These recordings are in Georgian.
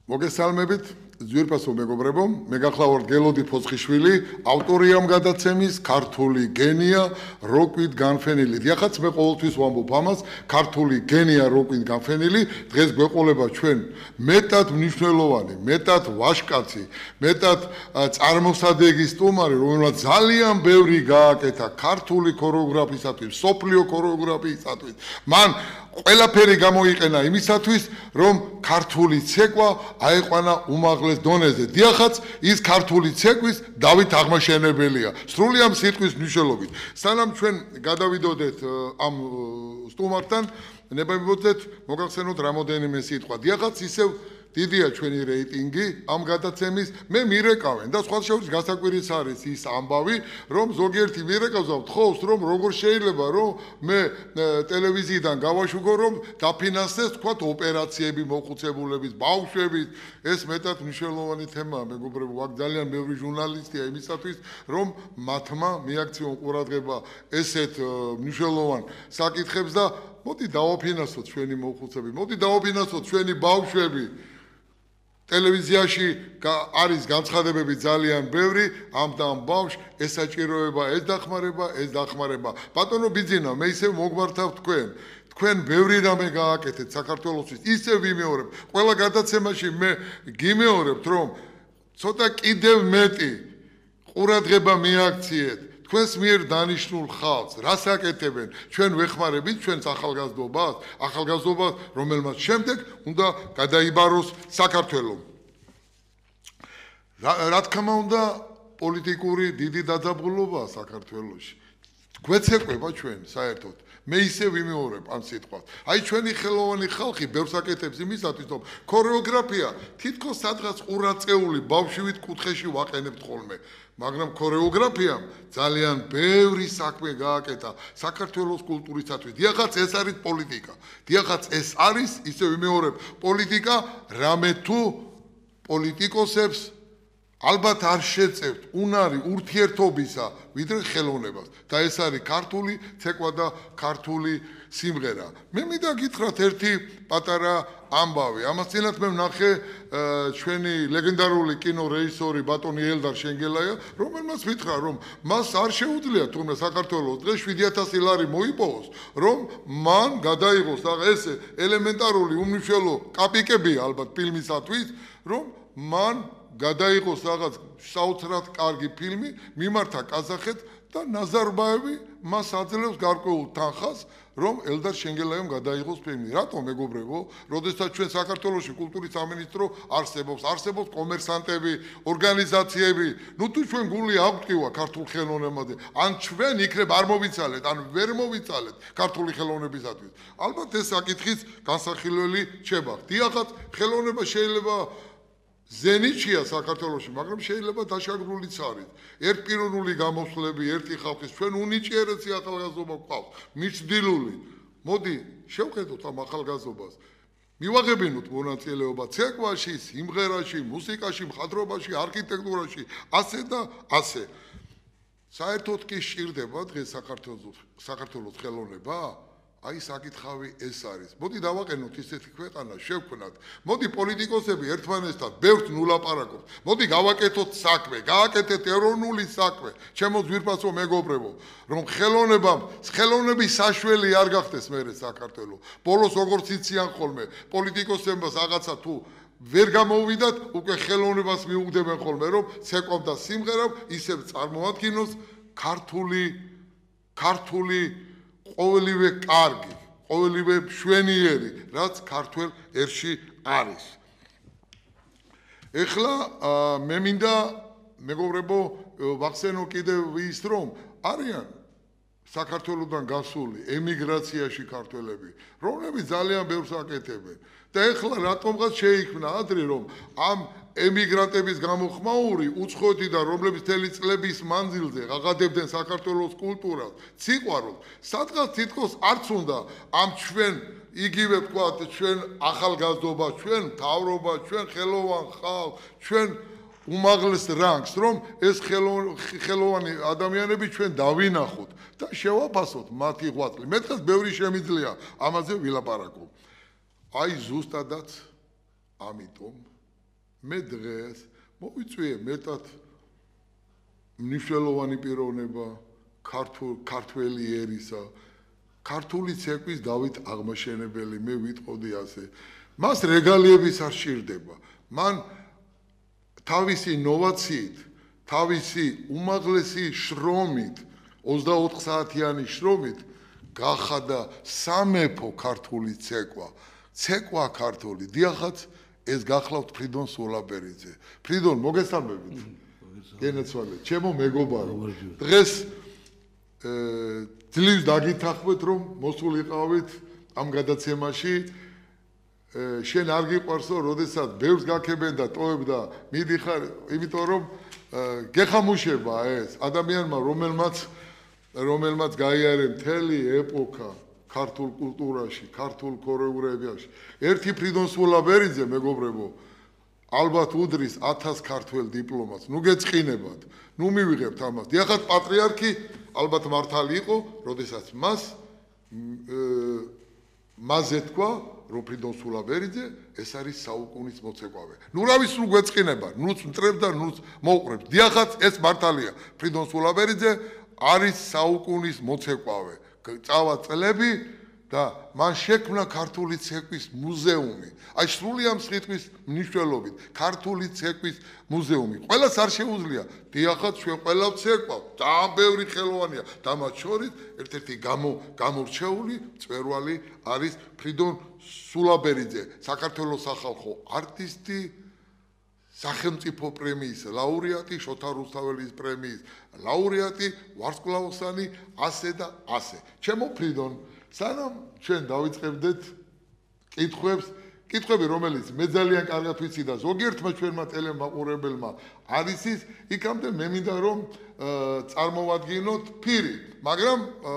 მოგესალმებით, ძვირფასო მეგობრებო, მე გახლავართ გელოდი ფოცხიშვილი, ავტორია ამ გადაცემის, ქართული გენია, როკვით განფენილი. დიახაც მე ყოველთვის ვამბობ ამას, ქართული გენია, როკვით განფენილი, დღეს გვეყოლება ჩვენ მეტად მნიშვნელოვანი, მეტად ვაჟკაცი, მეტად წარმოსადეგი სტუმარი, რომელმაც ძალიან ბევრი გააკეთა ქართული ქორეოგრაფიისათვის, სოფლიო ქორეოგრაფიისათვის. მან ყველაფერი გამოიყენა იმისათვის, რომ ქართული ცეკვა აეყვანა უმაღლეს დონეზე. დიახაც, ის ქართული ცეკვის დავით აღმაშენებელია. სრული ამ სიტყვის მნიშვნელობით. სანამ ჩვენ გადავიდოდეთ ამ სტუმართან, ნებავებოდეთ მოგახსენოთ რამოდენიმე სიტყვა. დიახაც, ისევ დიდია ჩვენი რეიტინგი ამ გადაცემის. მე მირეკავენ და სხვა შორის გასაკვირის არის ის ამბავი, რომ ზოგიერთი მირეკავს თხოვს, რომ როგორ შეიძლება რომ მე ტელევიზიიდან გავაშუქო, რომ დაფინანსდეს თქვათ ოპერაციები მოხუცებულების, ბავშვების. ეს მეტად მნიშვნელოვანი თემაა, მეგობრებო, აქ ძალიან ბევრი ჟურნალისტია იმისათვის, რომ მათმა მიაქციონ ყურადღება ესეთ მნიშვნელოვან საკითხებს და მოდი დავაფინანსოთ ჩვენი მოხუცები, მოდი დავაფინანსოთ ჩვენი ბავშვები. ტელევიზიაში არის განცხადებები ძალიან ბევრი, ამ და ამ ბავშვს ეს საჭიროება, ეს დახმარება. ბატონო ბიძინა, მე ისევ მოგმართავ თქვენ ბევრი რამე გააკეთეთ საქართველოსთვის, ისევ ვიმეორებ. ყველა გადაცემაში მე გიმეორებთ, რომ ცოტა კიდევ მეტი ყურადღება მიაქციეთ თქვენს მიერ დანიშნულ ხალხს, რას აკეთებენ, ჩვენ ვეხმარებით ჩვენს ახალგაზრდობას, რომელმაც შემდეგ უნდა გადაიბაროს საქართველო. რა თქმა უნდა, პოლიტიკური დიდი დაძაბულობაა საქართველოში. გვეცეკვება ჩვენ საერთოდ. მე ისე ვიმეორებ ამ სიტყვას. აი ჩვენი ხელოვანი ხალხი ბევრს აკეთებს იმისათვის, რომ ქორეოგრაფია თითქოს სადღაც ყურაწეული ბავშვით კუთხეში ვაყენებთ ხოლმე. მაგრამ ქორეოგრაფიამ ძალიან ბევრი საქმე გააკეთა საქართველოს კულტურისათვის. დიახაც ეს არის პოლიტიკა. დიახაც ეს არის, ისე ვიმეორებ, პოლიტიკა, რამე თუ პოლიტიკოსებს ალბათ არ შეწევთ უნარი ურთიერთობისა ვიდრე ხელოვნებას და ეს არის ქართული ცეკვა და ქართული სიმღერა. მე მინდა გითხრათ ერთი პატარა ამბავი. ამას წინათ მე ვნახე ჩვენი ლეგენდარული კინორეჟისორი ბატონი ელდარ შენგელაია, რომელმაც მითხრა, რომ მას არ შეუძლია თუმცა საქართველოს დღეს 7000 ლარი მოიპოვოს, რომ მან გადაიღოს ეს ელემენტარული უმნიშვნელო კაპიკებია ალბათ ფილმისათვის, რომ მან გადაიღოს რაღაც საოცრად კარგი ფილმი, მიმართა კაზახეთს და ნაზარბაევი მას აძლევს გარკვეულ თანხას, რომ ელდარ შენგელაიამ გადაიღოს ფილმი. რატომ მეგობრებო? როდესაც ჩვენ საქართველოში კულტურის სამინისტრო არსებობს კომერსანტები, ორგანიზაციები, თუ ჩვენ გული აღტკივა ქართულ ხელოვნებაზე, ან ჩვენ იქნებ არ მოვიცალეთ, ან ვერ მოვიცალეთ ქართული ხელოვნებისათვის. ალბათ ეს საკითხის განსახილველი რჩება. დიახაც, ხელოვნება შეიძლება ზენიჩია საქართველოში, მაგრამ შეიძლება დაშაგრულიც არის. ერთპიროვნული გამოსვლები, ერთი ხალხის, ჩვენ უნიჭიერესი ახალგაზრდობა გვყავს, მიჩდილული. მოდი, შევხედოთ ამ ახალგაზრდობას. მივაღებინოთ მონაწილეობა ცეკვაში, სიმღერაში, მუსიკაში, მხატვრობაში, არქიტექტურაში, ასე და ასე. საერთოდ კი სჭირდება დღეს საქართველოს ხელოვნება? აი საკითხავი ეს არის. მოდი დავაყენოთ ისეთი ქვეყანა, შევქმნათ. მოდი პოლიტიკოსები ერთმანეთთან ბევრს ნულაპარაკობთ. მოდი გავაკეთოთ საქმე, გააკეთეთ ეროვნული საქმე. ჩემო ძვირფასო მეგობრებო, რომ ხელოვნების საშველი არ გახდეს მერე საქართველო. ბოლოს როგორც იციან ხოლმე, პოლიტიკოსებმა რაღაცა თუ ვერ გამოუვიდათ, უკვე ხელოვნებას მიუგდებენ ხოლმე, რომ ცეკვამ და სიმღერამ ისევ წარმოადგინოს ქართული ყოველივე კარგი, ყოველივე მშვენიერი, რაც ქართველ ერში არის. ეხლა მე მინდა მეგობრებო ვახსენო კიდევ ის, რომ არიან საქართველოდან გასული ემიგრაციაში ქართველები, რომლებიც ძალიან ბევრს აკეთებენ. და ეხლა რატომღაც შეიქმნა ადრე, რომ ამ ემიგრანტების გამოხმაური უცხოეთიდან, რომლებიც მთელი წლების მანძილზე აღადებდნენ საქართველოს კულტურას, სიყვარულს, სადღაც თითქოს არც უნდა ამ ჩვენ იგივე ვთქვათ, ჩვენ ახალგაზრდობა, ჩვენ მთავრობა, ჩვენ ხელოვან ხალხ, ჩვენ უმაღლეს რანგს, რომ ეს ხელოვანი ადამიანები ჩვენ დავინახოთ და შევაფასოთ მათი ღვაწლი. მე დღეს ბევრი შემიძლია ამაზე ვილაპარაკო. აი ზუსტადაც ამიტომ მე დღეს მოვიწვიე მეტად მნიშვნელოვანი პიროვნება ქართველი ერისა ქართული ცეკვის დავით აღმაშენებელი მე ვიტყოდი ასე მას რეგალიების არ სჭირდება მან თავისი ინოვაციით თავისი უმაღლესი შრომით 24 საათიანი შრომით გახადა სამეფო ქართული ცეკვა ქართული დიახაც ეს გახლავთ ფრიდონ სულაბერიძე ფრიდონ მოგესალმებით გენაცვალე ჩემო მეგობარო დღეს ძლივს დაგითანხმეთ რომ მოსულიყავით ამ გადაცემაში შენ არ გიყვარსო როდესაც ბევრს გაქებენ და ტოებ და მიდიხარ იმიტომ რომ გეხამუშება ეს ადამიანმა რომელმაც გაიარე მთელი ეპოქა ქართულ კულტურაში ქართულ ქორეოგრაფიაში ერთი ფრიდონ სულაბერიძე მეგობრებო ალბათ უდრის 1000 ქართველ დიპლომატს ნუ გეწყინებათ ნუ მივიღებთ ამას დიახაც პატრიარქი ალბათ მართალი იყო როდესაც მასზე თქვა რომ ფრიდონ სულაბერიძე ეს არის საუკუნის მოცეკვავე ნუ რავის ნუ გვეწყინება ნუც მტრებ და ნუც მოუყრებ დიახაც ეს მართალია ფრიდონ სულაბერიძე არის საუკუნის მოცეკვავე წავა წლები და მან შექმნა ქართული ცეკვის მუზეუმი. აი სრული ამ სიტყვის მნიშვნელობით ქართული ცეკვის მუზეუმი. ყველას არ შეუძლია. დიახაც ჩვენ ყველა ვცეკვავთ. ძალიან ბევრი ხელოვანია და მათ შორის ერთ-ერთი გამორჩეული მწვერვალი არის ფრიდონ სულაბერიძე, საქართველოს სახალხო არტისტი, სახელმწიფო პრემიის ლაურეატი, შოთა რუსთაველის პრემიის ლაურეატი, ვარსკვლავოსანი, ასე და ასე. ჩემო ფრიდონ სანამ ჩვენ დავიწყებდეთ კითხვები რომელიც მე ძალიან კარგად ვიცი და ზოგიერთმა ჩვენმა ტელემაყურებელმა არის ის იქამდე მე მინდა რომ წარმოვადგინოთ ფირი მაგრამ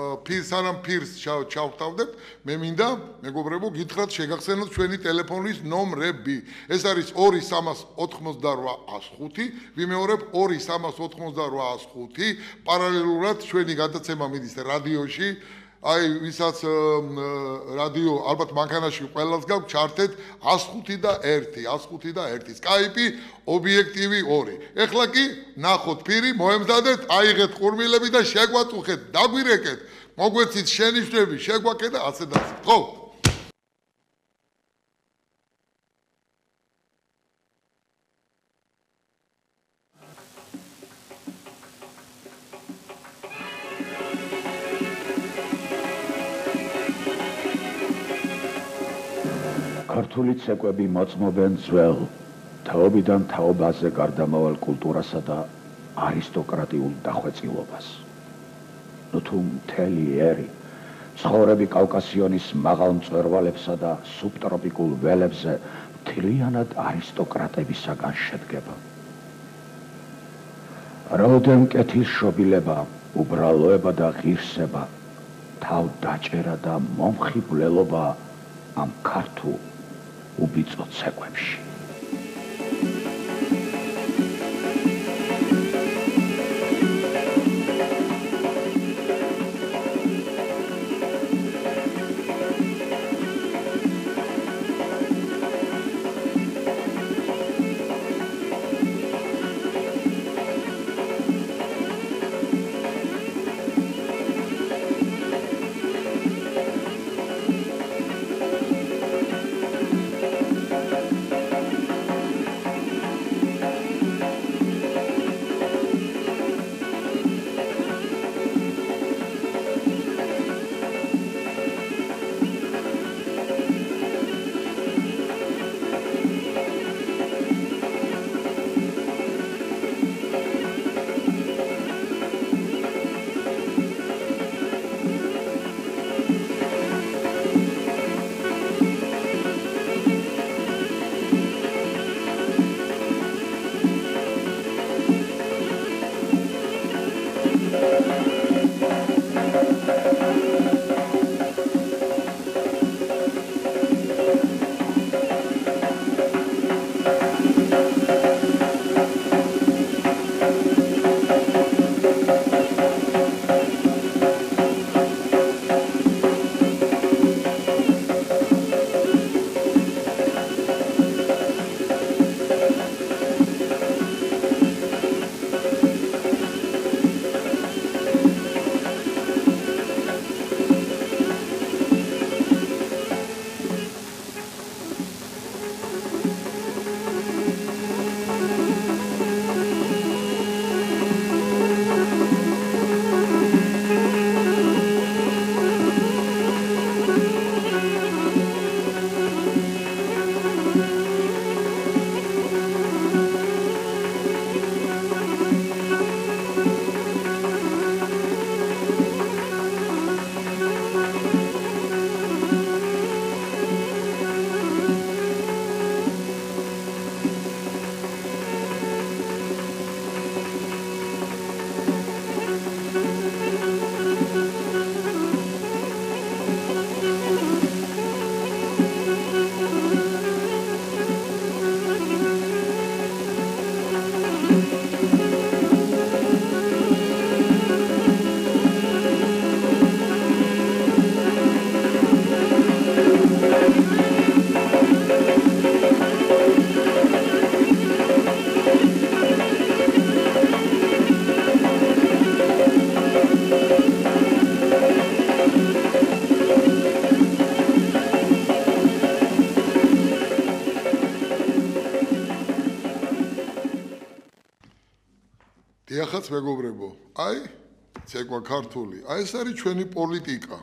სანამ ფირს ჩავთავდებთ მე მინდა მეგობრებო გითხრათ შეგახსენოთ ჩვენი ტელეფონის ნომრები ეს არის 2-388-105 ვიმეორებ 2-388-105 პარალელურად ჩვენი გადაცემა მიდის რადიოში აი ვისაც რადიო ალბათ მანქანაში ყველას გაქვს ჩართეთ 105 და 1 Skype ობიექტივი 2 ეხლა კი ნახოთ ფირი მოემზადეთ აიღეთ ყურმილები და შეგვაწუხეთ დაგვირეკეთ მოგვეცით შენიშვნები შეგვაკეთ და ასე და ასე ხო ქართული ცეკვები მოწმობენ ძველ თაობიდან თაობაზე გარდამავალ კულტურასა და არისტოკრატიულ დახვეწილობას. ნუ თუ მთელი ერი ცხოვრები კავკასიონის მაღალ მწვერვალებსა და სუბტროპიკულ ველებზე მთლიანად არისტოკრატებისაგან შედგება. რაოდენ კეთილშობილება, უბრალოება და ღირსება, თავდაჭერა და მომხიბვლელობა ამ ქართულ უბიწო ცეკვებში. დიახაც მეგობრებო, აი ცეკვა ქართული, აი ეს არის ჩვენი პოლიტიკა.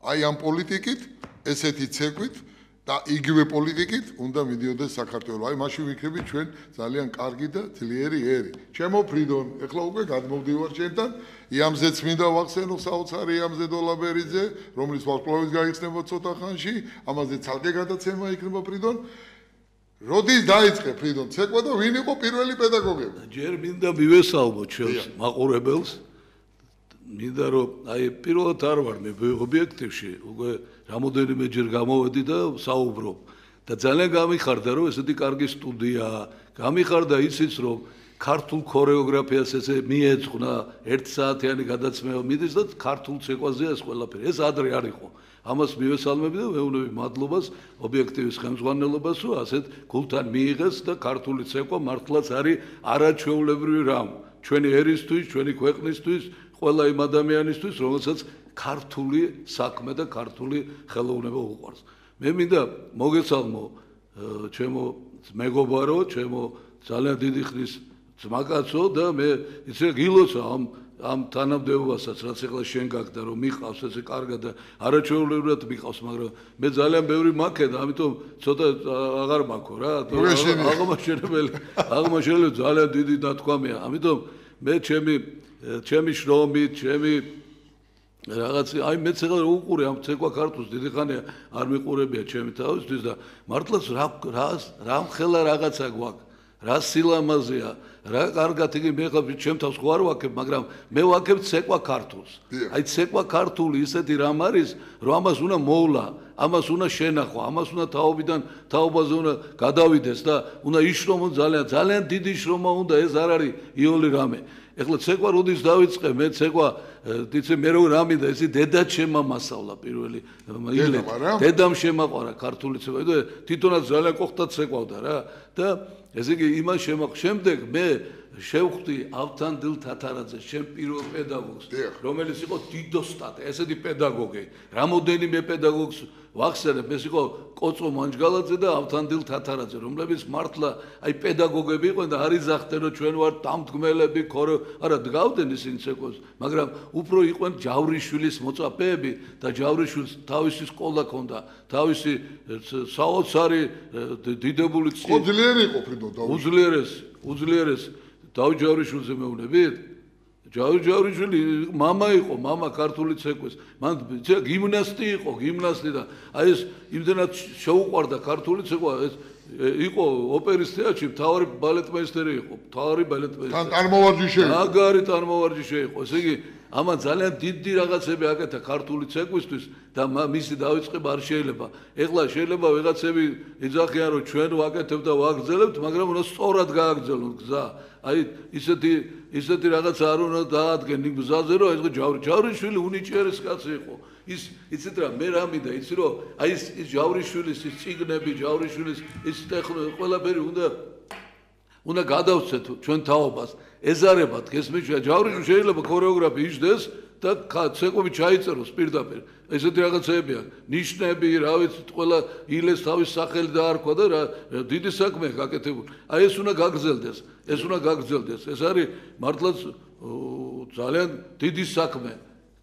აი ამ პოლიტიკით, ესეთი ცეკვით და იგივე პოლიტიკით უნდა მიდიოდეს საქართველო. აი მაშინ ვიქნებით ჩვენ ძალიან კარგი და ძლიერი ერი. ჩემო ფრიდონ, ეხლა უკვე გადმოვდივარ ჩვენთან. იამზეც მინდა ვახსენო საოცარი იამზე დოლაბერიძე, რომლის ვარსკვლავის გაიხსნება ცოტა ხანში, ამაზე ცალკე გადაცემა იქნება ფრიდონ. როდის დაიწყე ფრიდონ ცეკვა და ვინ იყო პირველი პედაგოგები? ჯერ მინდა მივესალმო ჩვენს მაყურებელს. მინდა რომ აი პირველად არ ვარ მე ობიექტივში, უკვე რამოდენიმეჯერ გამოვედი და საუბრობ. და ძალიან გამიხარდა რომ ესეთი კარგი სტუდიაა. გამიხარდა ისიც რომ ქართულ ქორეოგრაფიას ესე მიეძღვნა 1 საათიანი გადაცემა მიდის და ქართულ ცეკვაზეა ეს ყველაფერი. ეს ადრე არ იყო. ამას მივესალმები და ვეუბნები მადლობას ობიექტივის ხელმძღვანელობას, რომ ასეთ გულთან მიიღეს და ქართული ცეკვა მართლაც არის არაჩვეულებრივი რამ. ჩვენი ერისთვის, ჩვენი ქვეყნისთვის, ყველა იმ ადამიანისთვის, რომელსაც ქართული საქმე და ქართული ხელოვნება უყვარს. მე მინდა მოგესალმო ჩემო მეგობარო, ჩემო ძალიან დიდი ხნის ძმაკაცო და მე იცი გილოცავ ამ თანამდებობასაც, რაც ეხლა შენ გაქვს რომ მიყავს ესე კარგად და არაჩვეულებრივად მიყავს, მაგრამ მე ძალიან ბევრი მაქვს და ამიტომ ცოტა აღარ მაქვს რა. აღმაშენებელი ძალიან დიდი დათქვამია. ამიტომ მე ჩემი შრომით, ჩემი რაღაც აი მეც ეხლა უყურე ამ ცეკვა ქართულს დიდი ხანია არ მიყურებია ჩემი თავისთვის და მართლაც რა მხელა რაღაცა გვაქვს. რა სილამაზეა, რა კარგად იგი მე ხა ჩემ თავს ხო არ ვაკებ, მაგრამ მე ვაკებ ცეკვა ქართულს. აი ცეკვა ქართული ისეთი რამ არის, რომ ამას უნდა მოვლა, ამას უნდა შენახო, ამას უნდა თაობიდან თაობაზე უნდა გადავიდეს და უნდა იშრომო ძალიან დიდი შრომა უნდა, ეს არ არის იოლი რამე. ეხლა ცეკვა როდის დავიწყე, მე ცეკვა იცი მე რო რა მინდა, ისი დედა შემამასავლა პირველი ილეთ. დედამ შემაყვარა ქართული ცეკვა. თვითონაც ძალიან ყოხტა ცეკვავდა რა და ესე იგი იმას შემდეგ მე შევხვდი ავთანდილ თათარაძეს, ჩემ პირველ პედაგოგს, რომელიც იყო დიდოსტატი, ესეთი პედაგოგი. რამოდენიმე პედაგოგს ვახსენებ, ეს იყო კოწო მანჯგალაძე და ავთანდილ თათარაძე, რომლებიც მართლა აი პედაგოგები იყვნენ და არ იძახდნენ რომ ჩვენ ვართ დამდგმელები, არა დგავდნენ ისინი ცეკვებს, მაგრამ უფრო იყვნენ ჯავრიშვილის მოწაფეები და ჯავრიშვილს თავისი სკოლა ჰქონდა, თავისი საოცარი დიდებული ხო ძლიერი იყო ფრიდონ დაუძლიერეს დავით ჯავრიშვილზე მეუბნებით. ჯავრიშვილი მამა იყო, მამა ქართული ცეკვის. მან გიმნასტი იყო, გიმნასტი და აი ეს იმდენად შეუყვარდა ქართული ცეკვა, ეს იყო ოპერის თეატრში მთავარი ბალეტმეისტერი იყო, მთავარი ბალეტმეისტერი. თან წარმოვარჯიშე. მაგარი წარმოვარჯიშე იყო. ესე იგი ამან ძალიან დიდი რაღაცები აკეთა ქართული ცეკვისთვის და მისი დავიწყება არ შეიძლება. ეხლა შეიძლება ვიღაცები იძახიან რომ ჩვენ ვაკეთებთ და ვაგრძელებთ, მაგრამ უნდა სწორად გააგრძელოთ გზა. აი ისეთი რაღაცა არ უნდა დაადგენ იმ გზაზე, რომ ეს ჯავრიშვილი უნიჭიერეს კაცი იყო. ის იცით რა, მე რა მინდა, იცი რომ აი ის ჯავრიშვილის ის წიგნები, ჯავრიშვილის ის ყველაფერი უნდა გადავცეთ ჩვენ თაობას. ეზარებათ გესმის, ჯავრიშვილი შეიძლება ქორეოგრაფი იждდეს და ცეკვები ჩაიწეროს პირდაპირ. ესეთი რაღაცები აქვს. ნიშნები, რა ვიცი, ყველა ილეს თავის სახელი დაარქვა და რა დიდი საქმეა გაკეთებული. აი ეს უნდა გაგრძელდეს. ეს არის მართლაც ძალიან დიდი საქმე.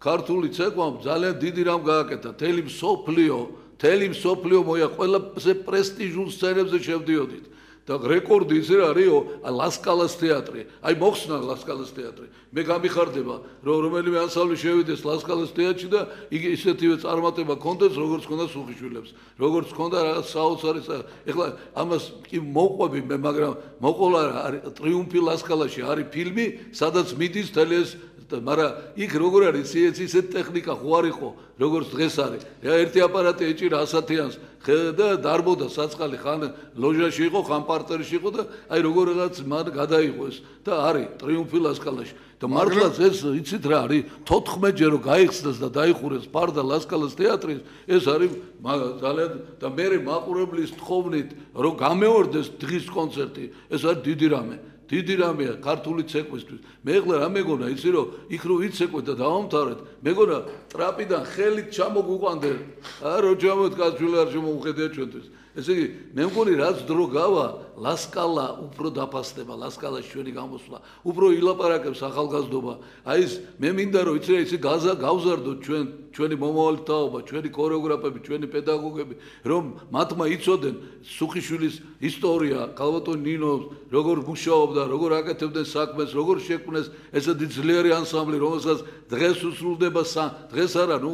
ქართული ცეკვამ ძალიან დიდი რამ გააკეთა. მთელი მსოფლიო მოია ყველაზე პრესტიჟულ სცენებზე შევდიოდით. და რეკორდი ისე არისო, ლასკალას თეატრი. აი მოხსნა ლასკალას თეატრი. მე გამიხარდება, რომ რომელიმე ანსამბლი შევიდეს ლასკალას თეატრში და იგი ისეთივე წარმატება კონდეს, როგორც კონდა სუხიშვილებს. როგორც კონდა რაღაც საოცარი. ეხლა ამას კი მოყვები მე, მაგრამ მოყოლა ტრიუმფი ლასკალაში არის ფილმი, სადაც მიდის თელი ეს მაგრამ იქ როგორ არის ისეთ ტექნიკა ხო არ იყო როგორც დღეს არის. ერთი აპარატი ეჭირა 100-იანს და დარბოდა საწყალი, ხან ლოჟაში იყო, ხან პარტერში იყო და აი როგორღაც მან გადაიღო ეს და არის ტრიუმფი ლასკალაში. და მართლაც ეს იცით რა არის 14-ჯერ რომ გაიხსნას და დაიხურეს ფარდა ლასკალას თეატრის, ეს არის ძალიან და მე მაყურებლის თხოვნით რომ გამეორდეს დღის კონცერტი, ეს არის დიდი რამე. დიდი რამეა ქართული ცეკვისთვის. მე ეხლა რა მეგონა, იცი რომ იქ რო ვიცეკვეთ და დავამთავრეთ, მეგონა ტრაპიდან ხელით ჩამოგუყვანდე. რო ჩამოთ კაცვილი არ შემოუხედია ჩვენთვის. ესე იგი მე მგონი რაც დრო გავა ლასკალა უფრო დაფასდება ლასკალას ჩვენი გამოსვლა უფრო ილაპარაკებს ახალგაზრდობა აი ეს მე მინდა რომ იცი ისე გავზარდოთ ჩვენი მომავალი თაობა ჩვენი ქორეოგრაფები ჩვენი პედაგოგები რომ მათმა იცოდნენ სუხიშვილის ისტორია ქალბატონ ნინო როგორ მუშაობდა როგორ აკეთებდნენ საქმეს როგორ შექმნეს ესეთი ძლიერი ანსამბლი რომელსაც დღეს უსრულდება დღეს არა ნუ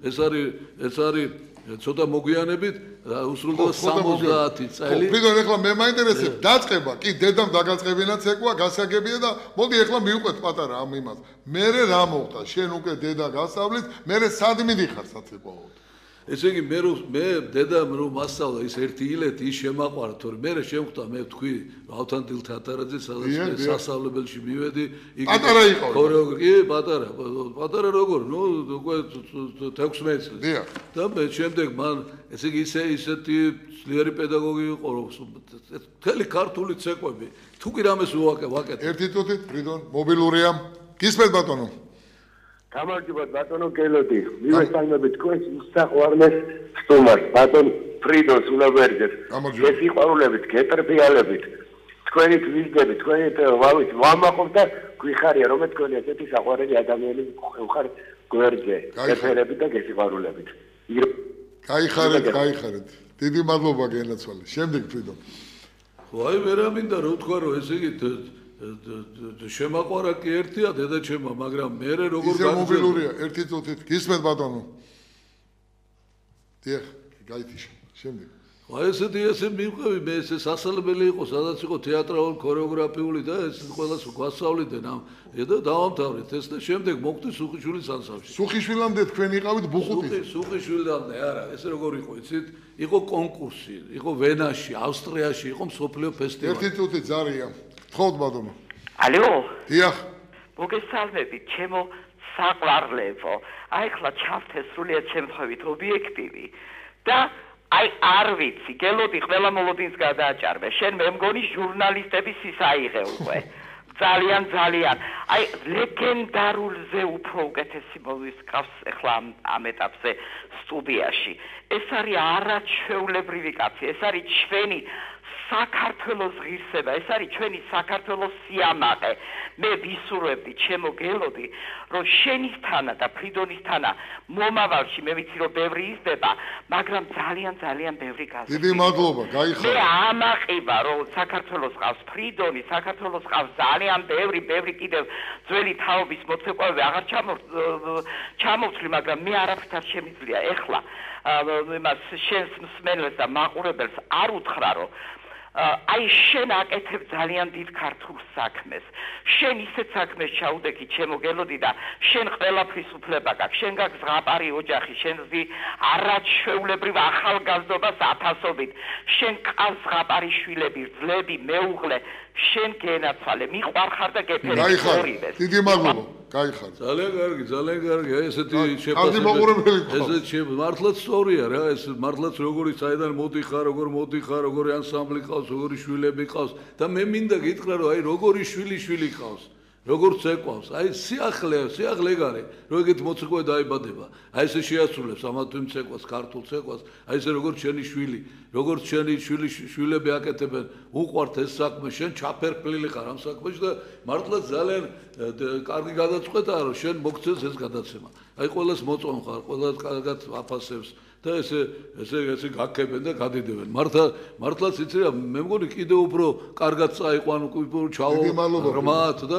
ეს არის ცოტა მოგვიანებით უსრულდება 70 წელი. ფრიდონ ეხლა მე მაინტერესებს დაწყება, კი დედამ დაგაწყებინა ცეკვა, გასაგებია და მოდი ეხლა მივყვეთ პატარა ამ იმას. მერე რა მოხდა? შენ უკვე დედა გასავლით, მერე სად მიდიხარ საცეკვაოდ? ესე იგი მე დედამ რომ მასწავლა ის ერთი ილეთი ის შემაყვარა თორე მე შემხვდა მე თქვი ავთანდილ თათარაძე სადაც სასწავლებელში მივედი პატარა იყო ქორეოგრაფი პატარა როგორ ნუ უკვე 16 წელი და მე შემდეგ მან ესე იგი ისეთი ძლიერი პედაგოგი იყო რომ მთელი ქართული ცეკვები თუ კი რამეს ვაკეთებ ერთი თუთით ფრიდონ მობილურია გისმენთ ბატონო გამარჯობათ ბატონო გელოდი მივესალმებით თქვენს უსაყვარლეს სტუმარს ბატონ ფრიდონს უნაბერჯეს გესიყვარულებით გეტრფიალებით თქვენი თვისდები თქვენი ვავით ვამაყობ და გვიხარია რომ თქვენი ესეთი საყვარელი ადამიანი ხარ გვერდზე გეფერებით და გესიყვარულებით გაიხარეთ დიდი მადლობა გენაცვალე შემდეგ ფრიდონ ხო აი მე რა მინდა რომ თქვა რომ ესე იგი შემაყვარა კი ერთია დედაჩემმა მაგრამ მე როგორ გამოგილურია ერთი წუთით გისმენთ ბატონო დიახ გაითიშა შემდეგ აი ესე მივყევი მე ესე სასალებელი იყო სადაც იყო თეატრალური ქორეოგრაფიული და ეს ყველას გვასწავლიდნენ ამ და დავამთავრეთ ეს და შემდეგ მოხდი სუხიშვილის ანსამბლში სუხიშვილამდე თქვენ იყავით ბუხუთის სუხიშვილამდე არა ეს როგორ იყო იცით იყო კონკურსი იყო ვენაში ავსტრიაში იყო მსოფლიო ფესტივალი ერთი წუთი ზარია თხოვთ ბატონო ალო დიახ მოგესალმებით ჩემო საყვარლებო აი ხლა ჩავთე სრულიად შემთხვევით ობიექტივი და აი არ ვიცი გელოდი ყველა მოლოდინს გადააჭარბე შენ მე მგონი ჟურნალისტების ის აიღე უკვე ძალიან აი ლეგენდარულზე უფრო უკეთესი მოვისკავს ახლა ამ ეტაპზე სტუდიაში ეს არის არაჩვეულებრივი კაცი ეს არის ჩვენი საქართველოს ღირსება ეს არის ჩვენი საქართველოს სიამაყე მე ვისურვებდი ჩემო გელოდი რომ შენისთანა და ფრიდონისთანა მომავალში მე ვიცი რომ ბევრი იზრდება მაგრამ ძალიან ბევრი გაზრდა დიდი მადლობა გაიხარა მე ამაყივა რომ საქართველოს ყავს ფრიდონი საქართველოს ყავს ძალიან ბევრი კიდევ ძველი თაობის მოცეკვავები აღარ ჩამოვთვლი მაგრამ მე არაფრით არ შემიძლია ეხლა იმას შენს მსმენელს და მაყურებელს არ უთხრა რომ აი შენ აკეთებ ძალიან დიდ ქართულ საქმეს შენ ისეთ საქმეს ჩაუდექი ჩემო გელოდი და შენ ყველაფრის უფლება გაქვს შენ გაქვს ზღაპარი ოჯახი შენ ზი არაჩვეულებრივ ახალგაზრდობას ათასობით შენ ყავს ზღაპარი შვილები ძლები მეუღლე შენ გენაცვალე მიყვარხარ და გეფერი ორივეს დიდი მადლობა გაიხარ ძალიან კარგი აი ესეთი ესეთი მართლაც სწორია რა ეს მართლაც როგორი საიდან მოდიხარ როგორ მოდიხარ როგორი ანსამბლი ყავს როგორი შვილები ყავს და მე მინდა გითხრა რომ აი როგორი შვილი ყავს როგორ ცეკვავს აი სიახლე გარე რომ ეგეთ მოცეკვავე დაიბადება აი ესე შეასრულებს ამათვე ცეკვას ქართულ ცეკვას აი ესე როგორ შენი შვილი როგორც შენი შვილები აკეთებენ უყვართ ეს საქმე შენ ჩაფერფლილი ხარ ამ საქმეში და მართლა ძალიან კარგი გადაწყვეტაა რომ შენ მოგცეს ეს გადაცემა აი ყველას მოწონ ხარ ყველა კარგად აფასებს და ესე გაქებენ და გადიდებენ მართლაც იცი რა მე მგონი კიდე უფრო კარგად წაიყვან უფრო ჩავრმათ და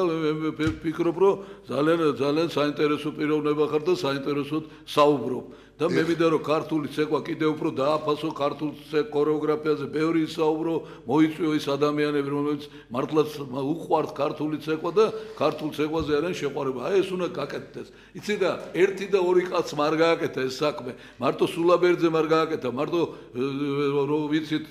მე ვფიქრობ რომ ძალიან საინტერესო პიროვნება ხარ და საინტერესოდ საუბრობ და მე მინდა რომ ქართული ცეკვა კიდე უფრო დააფასო ქართულ ქორეოგრაფიაზე ბევრი ისაუბრო მოიწვიო ის ადამიანები რომლებიც მართლაც უყვართ ქართული ცეკვა და ქართულ ცეკვაზე არიან შეყვარება აი ეს უნდა გაკეთდეს იცი და ერთი და ორი კაცს არ გააკეთა ეს საქმე მარტო სულაბერძემ არ გააკეთა მარტო რო ვიცით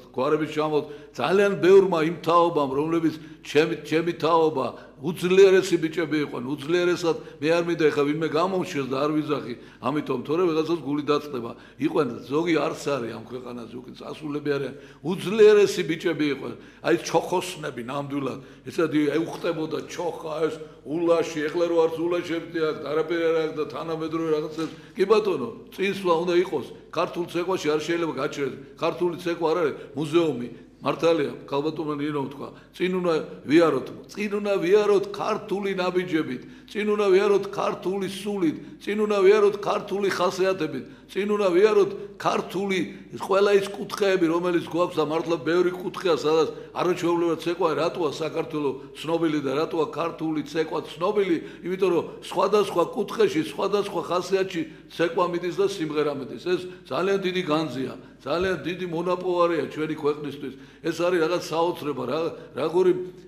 გვარების ჩამოთ ძალიან ბევრმა იმ თაობამ რომლებიც ჩემი თაობა უძლიერესი ბიჭები იყვნენ უძლიერესად მე არ მინდა ეხლა ვინმე გამომშეს და არ ვიზახი ამიტომ თორე ყველასას გული დაწყდება. იყვენ ზოგი არც არის ამ ქვეყანაზე უკვე წასულები არიან. უძლიერესი ბიჭები იყვენ. აი ჩოხოსნები ნამდვილად. ესა ეუხტებოდა ჩოხა ეს ულაში, ეხლა რო არც ულაშებდი აქ, არაფერი არ აქვს და თანამედროვე რაღაცებს. კი ბატონო, წინსვლა უნდა იყოს. ქართულ ცეკვაში არ შეიძლება გაჩერდეს. ქართული ცეკვა არ არის მუზეუმი. მართალია, ქალბატონმა ნინო თქვა, წინ უნდა ვიაროთ ქართული ნაბიჯებით, წინ უნდა ვიაროთ ქართული სულით, წინ უნდა ვიაროთ ქართული ხასიათებით, წინ უნდა ვიაროთ ქართული ყველა ის კუთხეები, რომელიც გვაქვს და მართლა ბევრი კუთხეა, სადაც არაჩვეულებრივად ცეკვა, რატოა საქართველოს ცნობილი და რატოა ქართული ცეკვა ცნობილი, იმიტომ რომ სხვადასხვა კუთხეში, სხვადასხვა ხასიათში ცეკვა მიდის და სიმღერა მიდის. ეს ძალიან დიდი განძია. ძალიან დიდი მონაპოვარია ჩვენი ქვეყნისთვის. ეს არის რაღაც საოცრება,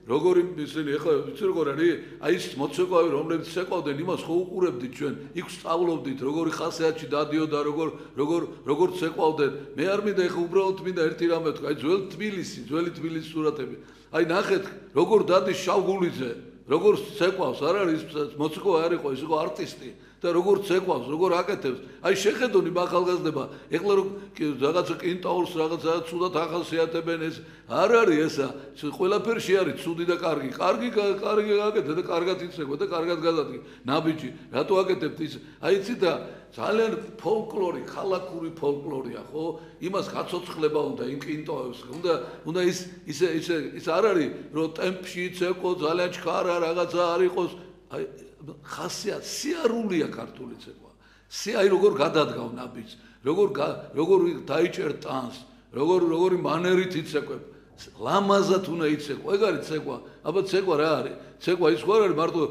როგორი ისინი ეხლა ვიცი როგორ არის, აი ეს მოცეკვავი რომლებიც ცეკვავდნენ, იმას ხო უყურებდით ჩვენ, იქ სწავლობდით, როგორი ხასიათში დადიოდა, როგორ ცეკვავდნენ. მე არ მინდა ეხლა უბრალოდ მინდა ერთი რამე ვთქვა, აი ძველი თბილისის სურათები. აი ნახეთ, როგორ დადის შავგულიძე, როგორ ცეკვავს, არ არის მოცეკვავი არ იყო, ის იყო არტისტი. და როგორ ცეკვავს, როგორ აკეთებს. აი შეხედონ იმ ახალგაზრდება, ეხლა რომ რაღაცა კინტაურს რაღაცა ცუდად ახასიათებენ ეს არ არის ესა. ყველაფერში არის ცუდი და კარგი. კარგი აკეთე და კარგად იცეკვე და კარგად გადადგე. ნაბიჯი, რატო აკეთებთ ის? აი იცით და ძალიან ფოლკლორი, ხალხური ფოლკლორია, ხო? იმას გაცოცხლება უნდა იმ კინტოებს. უნდა ის არ არის, რომ ტემპში იცეკვო, ძალიან ჩქარა რაღაცა არ იყოს. აი ხასიათ სიარულია ქართული ცეკვა. აი როგორ გადადგავ ნაბიჯს, როგორ დაიჭერ ტანს, როგორი მანერით იცეკვებ. ლამაზად უნდა იცეკვო. ეგ არის ცეკვა. აბა ცეკვა რა არის? ცეკვა ის ხარ არის მარტო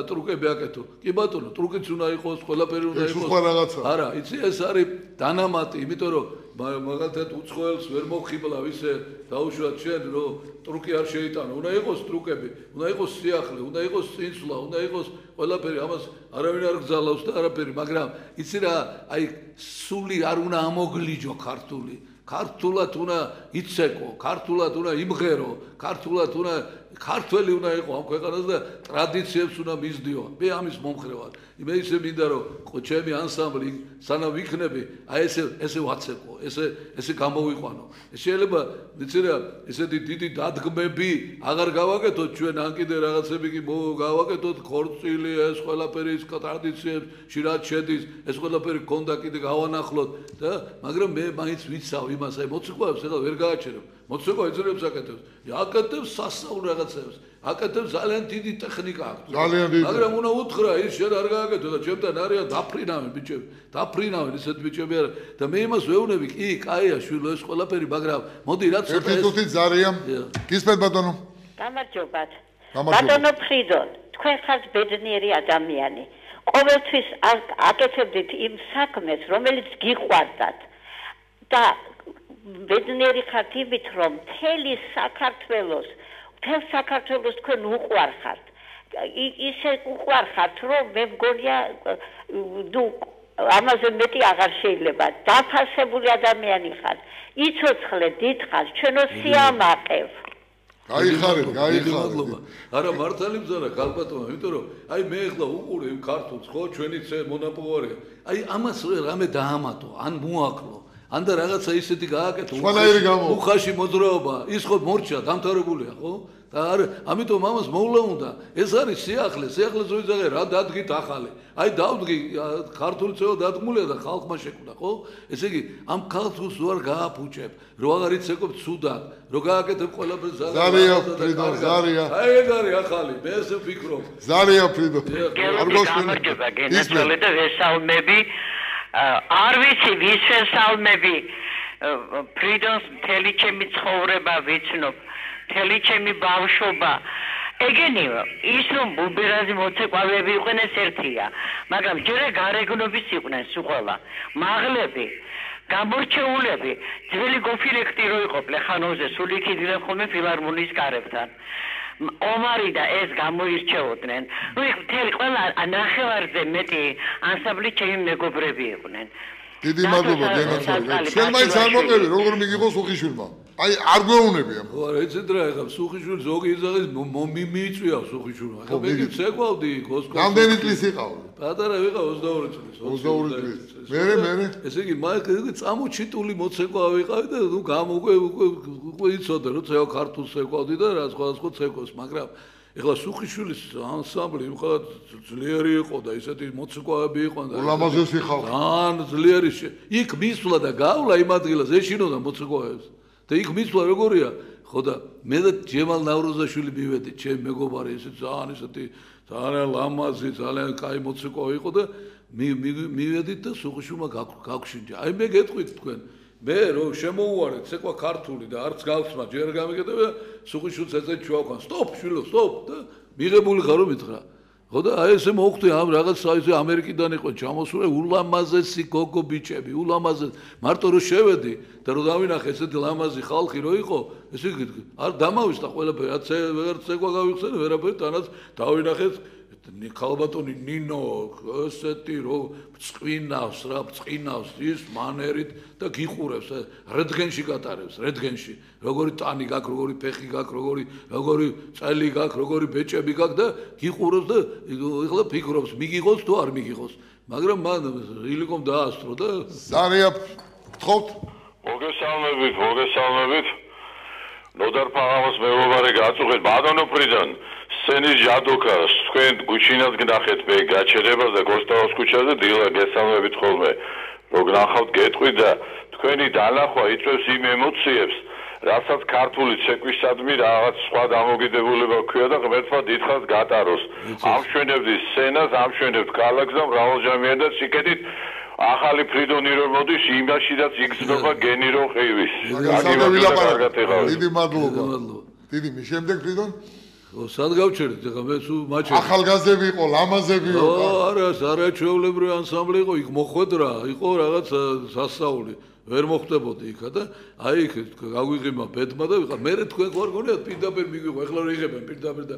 ტრუკები აკეთო. კი ბატონო, ტრუკიც უნდა იყოს, ყველაფერი უნდა იყოს. არა, იცი ეს არის დანამატი, იმიტომ რომ მაგალითად უცხოელს ვერ მოხიბლა ისე დაუშვათ შენ რომ ტრუკი არ შეიტანო. უნდა იყოს ტრუკები, უნდა იყოს სიახლე, უნდა იყოს წინსვლა, უნდა იყოს ყველაფერი. ამას არავინ არ გძალავს და არაფერი, მაგრამ იცი რა, აი სული არ უნდა ამოგლიჯო ქართული. ქართულად უნდა იცეკვო, ქართულად უნდა იმღერო, ქართულად უნდა ქართველი უნდა იყო ამ ქვეყანაზე და ტრადიციებს უნდა მისდიო. მე ამის მომხრე ვარ. მე ისე მინდა რომ ჩემი ანსამბლი სანამ ვიქნები, აი ესე ვაცეკვო, ესე გამოვიყვანო. შეიძლება ვიცი რა, ესეთი დიდი დადგმები აღარ გავაკეთოთ ჩვენ, ან კიდე რაღაცები კი გავაკეთოთ, ხორცილი, ეს ყველაფერი ის ტრადიციებს შირად შედის, ეს ყველაფერი გქონდა კიდე გავანახლოთ და მაგრამ მე მაინც ვიცავ იმას, აი მოცეკვავებს ეხლა ვერ გააჩერებ. მოცეკვა ეძებს აკეთებს. აკეთებს სასწაულ რაღაცებს. აკეთებს ძალიან დიდი ტექნიკა აქვს. მაგრამ უნდა უთხრა ის შენ არ გააკეთო და ჩემთან არიან დაფრინავენ ბიჭები. დაფრინავენ ისეთ ბიჭები არა და მე იმას ვეუბნები, კი, კაია შვილო ეს ყველაფერი, მაგრამ მოდი რა ცოტა ეს ერთი ზარია. გისმენთ ბატონო? გამარჯობათ. ბატონო ფრიდონ, თქვენ ხართ ბედნიერი ადამიანი. ყოველთვის აკეთებდით იმ საქმეს, რომელიც გიყვარდათ და ბედნიერი ხართ იმით, რომ მთელ საქართველოს თქვენ უყვარხართ. ისე უყვარხართ, რომ მე მგონია ამაზე მეტი აღარ შეიძლება. დაფასებული ადამიანი ხართ. იცოცხლე დიდხართ, ჩვენო სიამაყევ. გაიხარეთ. არა მართალი ბრძანა ქალბატონო, იმიტომ რომ აი მე ახლა უყურე იმ ქართულს, ხო, ჩვენი მონაპოვარია. აი ამას რამე დაამატო, ან მოაკლო. ან და რაღაცა ისეთი გააკეთო. უხაში მოძრაობა, ის ხო მორჩა, დამთავრებულია, ხო? და ამიტომ ამას მოვლა უნდა. ეს არის სიახლე ზოიძაღე რა დადგით ახალი. აი დავდგი ქართული ცევა დადგმულია და ხალხმა შეკვდა, ხო? ესე იგი ამ ქართულს ვარ გააფუჭებ, რო აღარ იცეკვებ ცუდად, რო გააკეთებ ყველაფერს ზარია ფრიდონ, ზარია. აი ეგ არის ახალი, მე ესე ვფიქრობ. ზარია ფრიდონ. არ გოსმენდება გენაცვალე და ვესალმები. არ ვიცი ვის ვესალმები. ფრიდონს მთელი ჩემი ცხოვრება ვიცნობ. მთელი ჩემი ბავშვობა. ეგენიო, ის რომ ბუბერაზი მოცეკვავები იყვნენ ეს ერთია, მაგრამ ჯერ გარეგნობის იყვნენ სულ. მაღლები, გამორჩეულები, ძველი გოფილექტი რო იყო პლეხანოვზე, სულ იქ იდნენ ხოლმე ფილარმონიის კარებთან. ომარი და ეს გამოირჩეოდნენ. ნუ იქ მთელი ყველა ნახევარზე მეტი ანსამბლი ჩემი მეგობრები იყვნენ. დიდი მადლობა გენაცვალე. შენ მაინც არ მოყევი, როგორ მიგიღო სუხიშვილმა. აი არ გვეუბნები ამ. ხო, რა იცით რა, ეხლა სუხიშვილი ზოგი იძახის მიმიწვია სუხიშვილმა. ეხლა მე ცეკვავდი კოსკოს. რამდენი წლის იყავი? პატარა ვიყავ 22 წლის. 22 წლის. მე. ესე იგი, მაგ წამოჩიტული მოცეკვა ვიყავი და ნუ უკვე იცოდე, რომ ცეკვ ქართულს ცეკვავდი და რა სხვადასხვა ცეკვას, მაგრამ ეხლა სუხიშვილის ანსამბლი იმხანად ძლიერი იყო და ისეთი მოცეკვავები იყო და ულამაზესი ხალხი. ძალიან ძლიერი. იქ მისვლა და გავლა იმ ადგილას ეშინოდა მოცეკვავებს. და იქ მისვლა როგორია? ხო და მე და ჯემალ ნავროზაშვილი მივედი, ჩემი მეგობარი ისე ძალიან ლამაზი, ძალიან კაი მოცეკვავი იყო და მივედით და სუხიშვილმა გაგვშინჯა. აი მე გეტყვით თქვენ, მე რომ შემოუვარეთ ცეკვა ქართული და არც გავხსნა, ჯერ გამიგედება სუხიშვილს ეცეთ ჩვავქან. სტოპ, შვილო, სტოპ და მიღებული ხარ რომ მითხრა. ხო და აი ესე მოხდი ამ რაღაც საიზე ამერიკიდან იყო ჩამოსული ულამაზესი გოგო ბიჭები, ულამაზეს. მარტო რომ შევედი და რომ დავინახე ესეთი ლამაზი ხალხი რო იყო, ესე არ დამავისდა ყველაფერი, ვეღარ ცეკვა გავიხსენე, ვერაფერი, თანაც დავინახეთ ქალბატონი ნინო ესეთი რო წვინავს რა, წინავს ის მანერით და გიყურებს, რდგენში გატარებს, რდგენში. როგორი ტანი გაქვს, როგორი ფეხი გაქვს, როგორი წელი გაქვს, როგორი ბეჭები გაქვს და გიყურებს და ეხლა ფიქრობს, მიგიღოს თუ არ მიგიღოს. მაგრამ მან ილიკომ დაასწრო და ზარია გთხოვთ? მოგესალმებით. ნოდარ ფაღავას მეგობარი გაწუხეთ ბატონო ფრიდონ. სენის ჟადოკას თქვენ გუჩინად გნახეთ მე გაჩერებას და გოსტაოს ქუჩაზე დილა გესალმებით ხოლმე. რო გნახავთ გეტყვით და თქვენი დანახვა იწვევს იმ ემოციებს, რასაც ქართული ცეკვისადმი რაღაც სხვა დამოკიდებულება ჰქვია და ღმერთმა დიდხანს გატაროს. ამშვენებდი სცენას, ამშვენებთ ქალაქს და მრავალჯამიან და სიკეთით ახალი ფრიდონი რომ მოდის, იმაშიდაც იგრძნობა გენი რო ხივის. დიდი მადლობა. დიდი მის შემდეგ ფრიდონ სად გავჩერდით ეხლა მე სულ მაჩვენე. ახალგაზრდები იყო, ლამაზები იყო. არა ჩვეულებრივი ანსამბლი იყო, იქ მოხვედრა, იყო რაღაც სასწაული. ვერ მოხვდებოდი იქა და აი იქ გაგვიღიმა ბედმა და ვიყავ მე თქვენ ხარ გონიათ პირდაპირ მიგვიღო ეხლა რომ იღებენ პირდაპირ და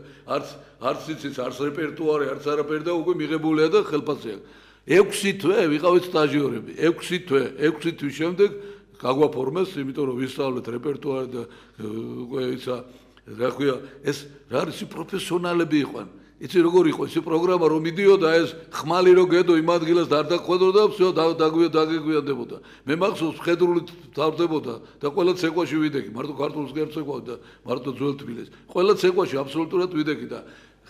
არც იცის არც რეპერტუარი არც არაფერი და უკვე მიღებულია და ხელფასია 6 თვე ვიყავით სტაჟიორები 6 თვის შემდეგ გაგვაფორმეს იმიტომ რომ ვისწავლეთ რეპერტუარი და უკვე ისა რა ქვია ეს რა არის პროფესიონალები იყვნენ იცი როგორ იყო ეს პროგრამა რომ მიდიოდა ეს ხმალი რო გედო იმ ადგილას და არ დახვედროდა всё დაგეგვიანდებოდა მე მახსოვს ხედრული თავდებოდა და ყველა ცეკვაში ვიდექი მარტო ქართულს გერ ცეკვავ და მარტო ძველ თბილისს ყველა ცეკვაში აბსოლუტურად ვიდექი და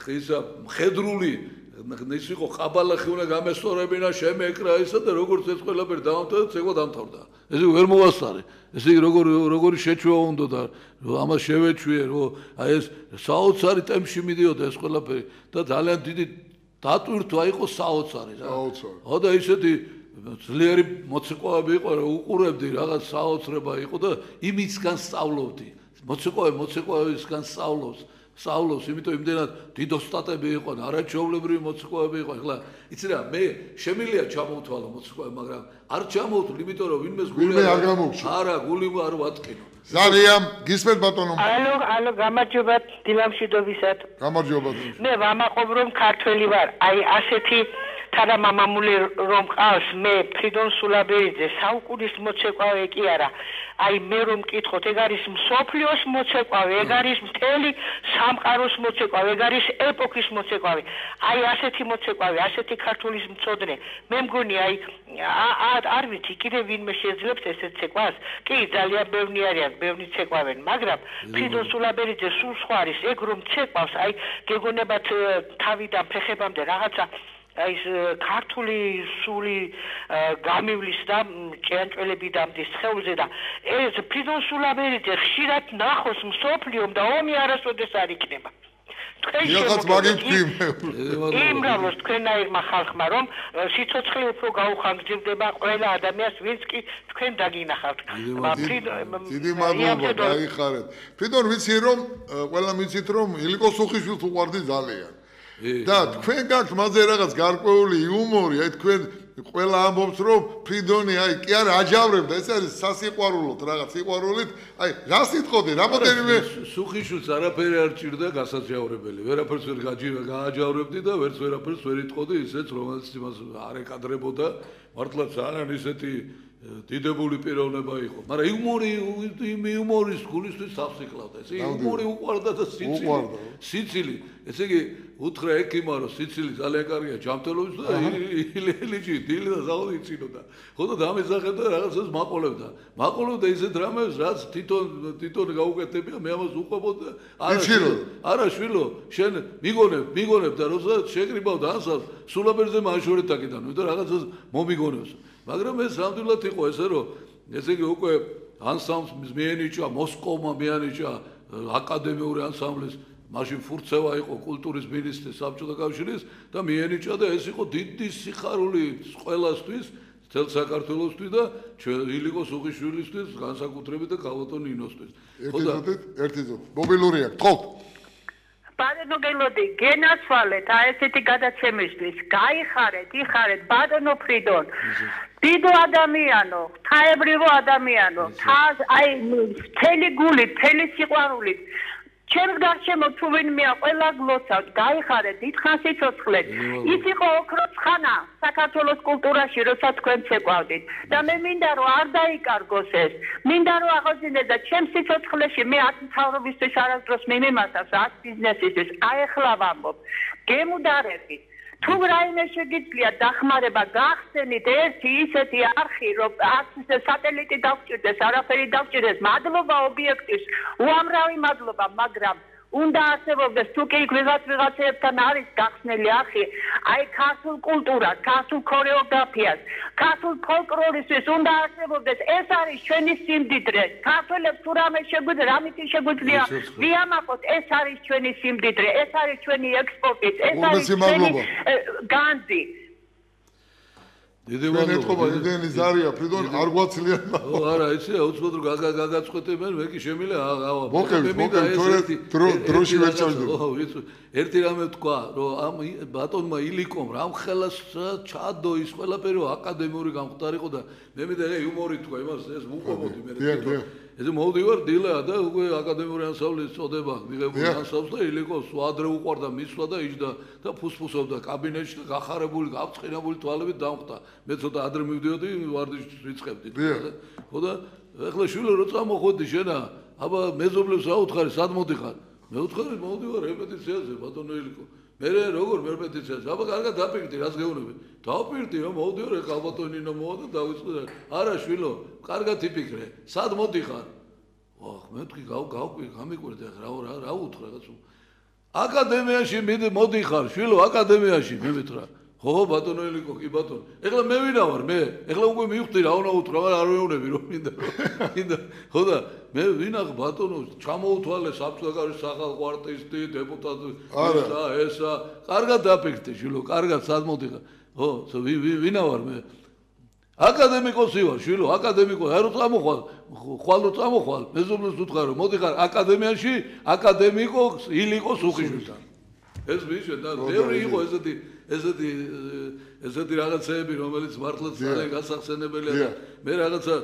ისა ხედრული ის იყო ყაბალახი უნდა გამესწორებინა შემეკრა ისა და როგორც ეს ყველაფერი დაამთავრდა ცეკვა დამთავრდა ეს ვერ მოვასწარე ესე იგი როგორი შეჩვა უნდა და ამას შევეჩვიე რომ აი ეს საოცარი ტემპში მიდიოდა ეს ყველაფერი და ძალიან დიდი დატვირთვა იყო საოცარი რა ხო და ისეთი ძლიერი მოცეკვავები იყო რომ უყურებდი რაღაც საოცრება იყო და იმისგან სწავლობდი მოცეკვავისგან სწავლობს, იმიტომ იმდენად დიდ ოსტატები იყო, არაჩვეულებრივი მოცეკვავები იყო. ეხლა იცი რა, მე შემიძლია ჩამოვთვალო მოცეკვავი, მაგრამ არ ჩამოვთვლ, იმიტომ რომ ვინმეს გული არ გამოგჩა. არა, გული არ ვატკინო. ზარია, გისმენთ ბატონო. ალო, გამარჯობა დილამშვიდობისად. გამარჯობა. მე ვამაყობ რომ ქართველი ვარ. აი ასეთი თანამამამული რომ ყავს მე ფრიდონ სულაბერიძე საუკუნის მოცეკვავე კი არა. აი მე რომ მკითხოთ, ეგ არის მსოფლიოს მოცეკვავე, ეგ არის მთელი სამყაროს მოცეკვავე, ეგ არის ეპოქის მოცეკვავე. აი ასეთი მოცეკვავე, ასეთი ქართულის მწოდნე. მე მგონი აი არ ვიცი, კიდევ ვინმე შეძლებს ესეთ ცეკვას? კი, ძალიან ბევრი არიან, ბევრი ცეკვავენ, მაგრამ ფრიდონ სულაბერიძე სულ სხვა არის, ეგ რომ ცეკვავს, აი გეგონებათ თავიდან ფეხებამდე რაღაცა აი ეს ქართული სული გამივლის და ჭიანჭველები დამდის ცხელზე და ეს ფრიდონ სულაბერიძე ხშირად ნახოს მსოფლიომ და ომი არასოდეს არ იქნება. იახაც მაგითქვი იმრავლოს თქვენაირმა ხალხმა რომ სიცოცხლე უფრო გაუხანგრძლივდება ყველა ადამიანს ვინც კი თქვენ დაგინახავთ. დიდი მადლობა გაიხარეთ. ფრიდონ ვიცი რომ ყველა მიცით რომ ილიკო სუხიშვილს უყვარდი ძალიან. და თქვენ გაქვთ მასზე რაღაც გარკვეული იუმორი, აი თქვენ ყველა ამბობს რომ ფრიდონი აი კი არა აჯავრებდა ეს არის სასიყვარულოდ რაღაც სიყვარულით აი რა სიტყოდი რამოდენიმე სუხიშვილს არაფერი არ ჭირდა გასაჯავრებელი ვერაფერს ვერ გააჯავრებდი და ვერაფერს ვერ იტყოდი ისეც რომელიც იმას არ ეკადრებოდა მართლა ძალიან ისეთი დიდებული პიროვნება იყო მაგრამ იუმორის გულისთვის საფსიკლავდა ეს იუმორი უყვარდა და სიცილი ესე იგი უთხრა ექიმმა რომ სიცილი ძალიან კარგია ჯანმრთელობის და ილიჯი დილი და ზაუდი იცინოდა ხო და დამიზახებდა რაღაცას მაყოლებდა ისეთ რამებს რაც თვითონ გაუკეთებია მე ამას უყვებოდა არა შვილო შენ მიგონებ და როცა შეკრიბავდა ანსას სულაბერზე მაშორეთ აქედან ვიდრე რაღაცას მომიგონებს მაგრამ ეს რამდენად იყო ესე რომ ესე იგი უკვე ანსამბლს მიენიჭა მოსკოვმა მიენიჭა აკადემიური ანსამბლის მაშინ ფურცევა იყო კულტურის მინისტრის საბჭოთა კავშირის და მიენიჭა და ეს იყო დიდი სიხარული ყველასთვის მთელ საქართველოსთვის და ილიკო სუხიშვილისთვის განსაკუთრებით და ქალბატონ ნინოსთვის ერთი ზოგი მობილური აქვს თქო ბატონო გელოდი გენასვალეთ აი ესეთი გადაცემისთვის იხარეთ ბატონო ფრიდონ დიდო ადამიანო თაებრივო ადამიანო აი მთელი გულით მთელი სიყვარულით ჩემს გარშემო თუ ვინმეა ყველა გლოცავთ გაიხარეთ დიდხანს სიცოცხლეთ ის იყო ოქროს ხანა საქართველოს კულტურაში როცა თქვენ ცეკვავდით და მე მინდა რომ არ დაიკარგოს ეს მინდა რომ აღოძინეს და ჩემს სიცოცხლეში მე ათ მთავრობისთვის არასდროს მიმიმართავს ათ ბიზნესისთვის აი ახლა ვამბობ გემუდარებით თუ რაიმე შეგიძლია დახმარება გახსენით ერთი ისეთი არხი რომ არც სატელიტი დავჭირდეს არაფერი დავჭირდეს მადლობა ობიექტის უამრავი მადლობა მაგრამ უნდა არსებობდეს თუ კი ვიღაცებთან არის გახსნილი არხი აი ქართულ კულტურას ქართულ ქორეოგრაფიას ქართულ ფოლკლორისთვის უნდა არსებობდეს ეს არის ჩვენი სიმდიდრე ქართველებს თუ რამე შეგვიძლია ვიამაყოთ ეს არის ჩვენი სიმდიდრე ეს არის ჩვენი ექსპორტი ეს არის ჩვენი განძი დიდი მადლობა იმდენი ზარია ფრიდონ არ გვაცლიან არა იცი უცბად რომ გაგაცხვეთებენ მე კი შემიძლია მოკლედ დროში ვერ წავიდე ერთი რამე თქვა რომ ამ ბატონმა ილიკომ რამ ხელას ჩადო ის ყველაფერი აკადემიური გამხდარი იყო და მე მინდა იუმორი თქვა იმას ეს უყვებოდი მე ესე მოვდივარ დილა და უკვე აკადემიური ანსამბლის წოდება მიღებული ანსამბლს და ილიკოს ადრე უყვარდა მისვლა და იჯდა და ფუსფუსობდა კაბინეტში და გახარებული გავწყინებული თვალებით დამხტა მე ცოტა ადრე მივდიოდი ვარდიშს ვიწყებდი ხო და ეხლა შვილო რო წამოხვედი შენა აბა მეზობლებს აუთხარი სად მოდიხარ მე უთხარი მოვდივარ რეპეტიციაზე ბატონო ილიკო მე როგორ რეპეტიციაზე აბა კარგად დაპირდი რას გეუბნები დაპირდი რომ მოვდივარ ქალბატონი ნინო მოვა და დავიწყე არა შვილო კარგად იფიქრე სად მოდიხარ ოხ მე თქვი გამიკვირდი რა უთხრა რაღაც აკადემიაში მოდიხარ შვილო აკადემიაში მე მითხრა ხო ბატონო ილიკო კი ბატონო ეხლა მე ვინა ვარ მე ეხლა უკვე მივხვდი რა უნდა უთხრა მაგრამ არ ვეუბნები რომ მინდა ხო და მე ვინა ბატონო ჩამოუთვალე საბჭოთა კავშირის სახალხო არტისტი დეპუტატი ესა კარგად დაფიქრდი შვილო კარგად სად მოდიხარ ხო ვინა ვარ მე აკადემიკოსი ვარ შვილო აკადემიკოსი არ წამოხვალ მეზობლებს უთხრა რომ მოდიხარ აკადემიაში აკადემიკოს ილიკო სუხიშვილთან ეს ვიშე და ბევრი იყო ესეთი რაღაცეები რომელიც მართლა ძალიან გასახსენებელია და მე რაღაცა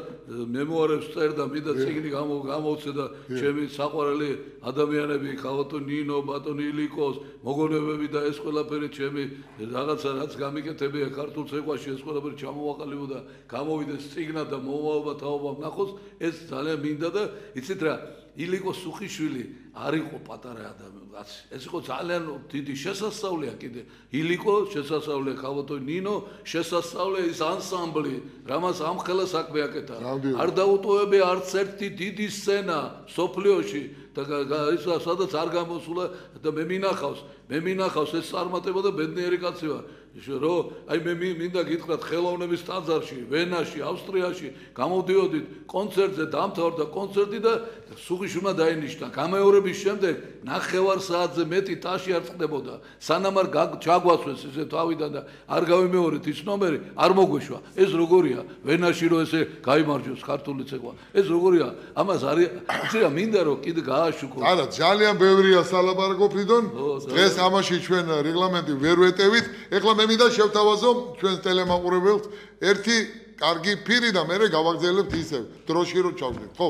მემუარებს წერდა მინდა წიგნი გამოვცე და ჩემი საყვარელი ადამიანები ქალბატონ ნინო ბატონ ილიკოს მოგონებები და ეს ყველაფერი ჩემი რაღაცა რაც გამიკეთებია ქართულ ცეკვაში ეს ყველაფერი ჩამოვაყალიბო და გამოვიდეს წიგნად და მოვაობა თაობა ნახოს ეს ძალიან მინდა და იცით რა ილიკო სუხიშვილი არ იყო პატარა ადამიანი ეს იყო ძალიან დიდი შესასწავლია კიდე ილიკო შესასწავლია ქალბატონ ნინო შესასწავლია ის ანსამბლი რამაც ამ ხელა საქმე აკეთა არ დაუტოვებია არც ერთი დიდი სცენა სოფლიოში და ის სადაც არ გამოსულა და მე მინახავს ეს წარმატება და ბედნიერი კაცი ვარ რომ აი მე მინდა გითხრათ ხელოვნების ტაძარში ვენაში ავსტრიაში გამოდიოდით კონცერტზე დამთავრდა კონცერტი და სუხიშვილმა დაინიშნა გამეორების შემდეგ 9 საათზე მეტი ტაში არ წყდებოდა სანამ არ ჩაგვასვეს ესე თავიდან და არ გავიმეორეთ ის ნომერი არ მოგვეშვა ეს როგორია ვენაში რომ ესე გაიმარჯვოს ქართული ცეკვა ეს როგორია ამას არის იცი რა მინდა რომ კიდე გააშუქო არა ძალიან ბევრია სალაპარაკო ფრიდონ დღეს ამაში ჩვენ რეგლამენტი ვერ ვეტევით ეხლა მე მე მინდა შევთავაზო ჩვენს ტელემაყურებელს ერთი კარგი ფირი და მე გავაგზავნებთ ისევ დროში რომ ჩავდეთ, ხო?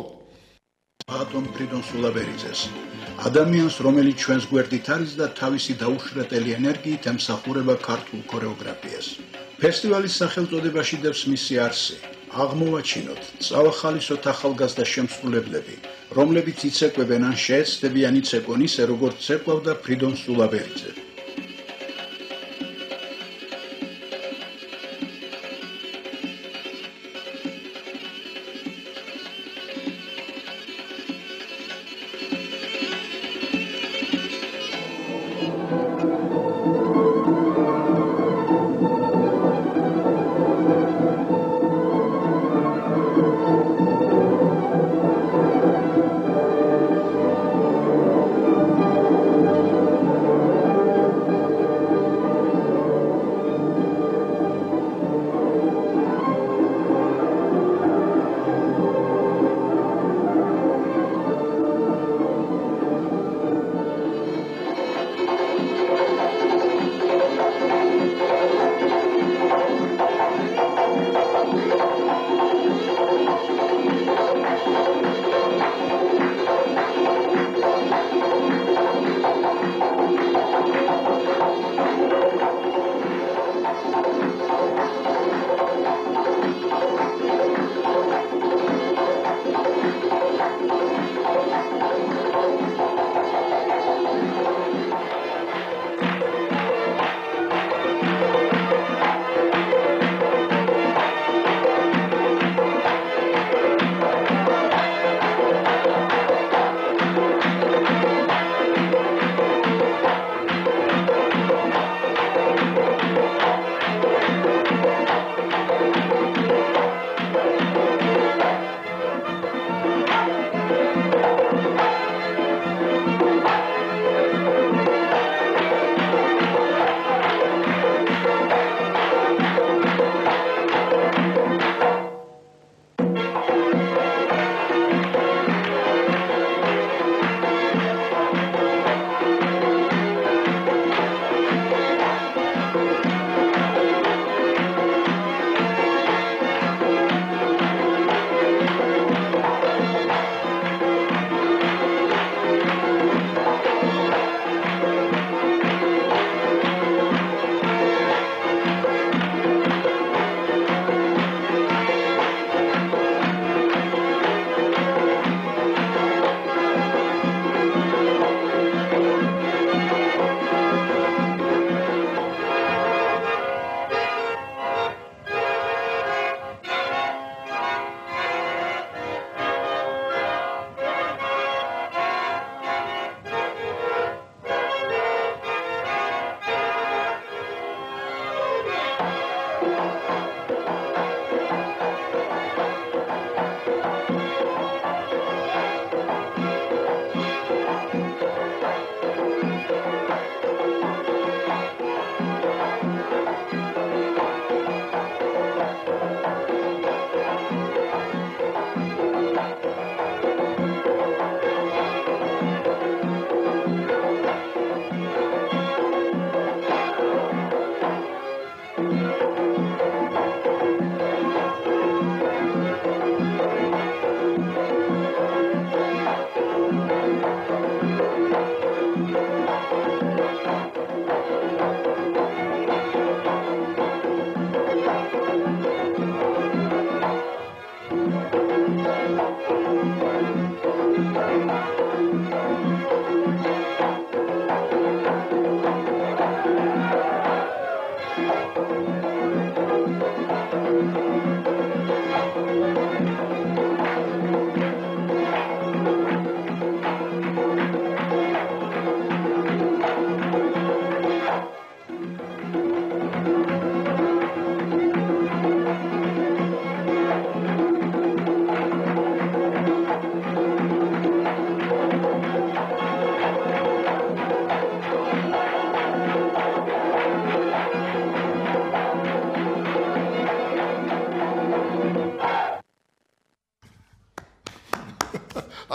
ბატონ ფრიდონ სულაბერიძეს ადამიანს რომელიც ჩვენს გვერდით არის და თავისი დაუშრეტელი ენერგიით ემსახურება ქართულ ქორეოგრაფიას. ფესტივალის სახელწოდებაში დევს მისი არსი. აღმოვაჩინოთ, წავახალისოთ ახალგაზრდა შემსრულებლები, რომლებიც იცეკვებენ ან შეეცდებიან იცეკვონ ისე, როგორც ცეკვავდა ფრიდონ სულაბერიძე.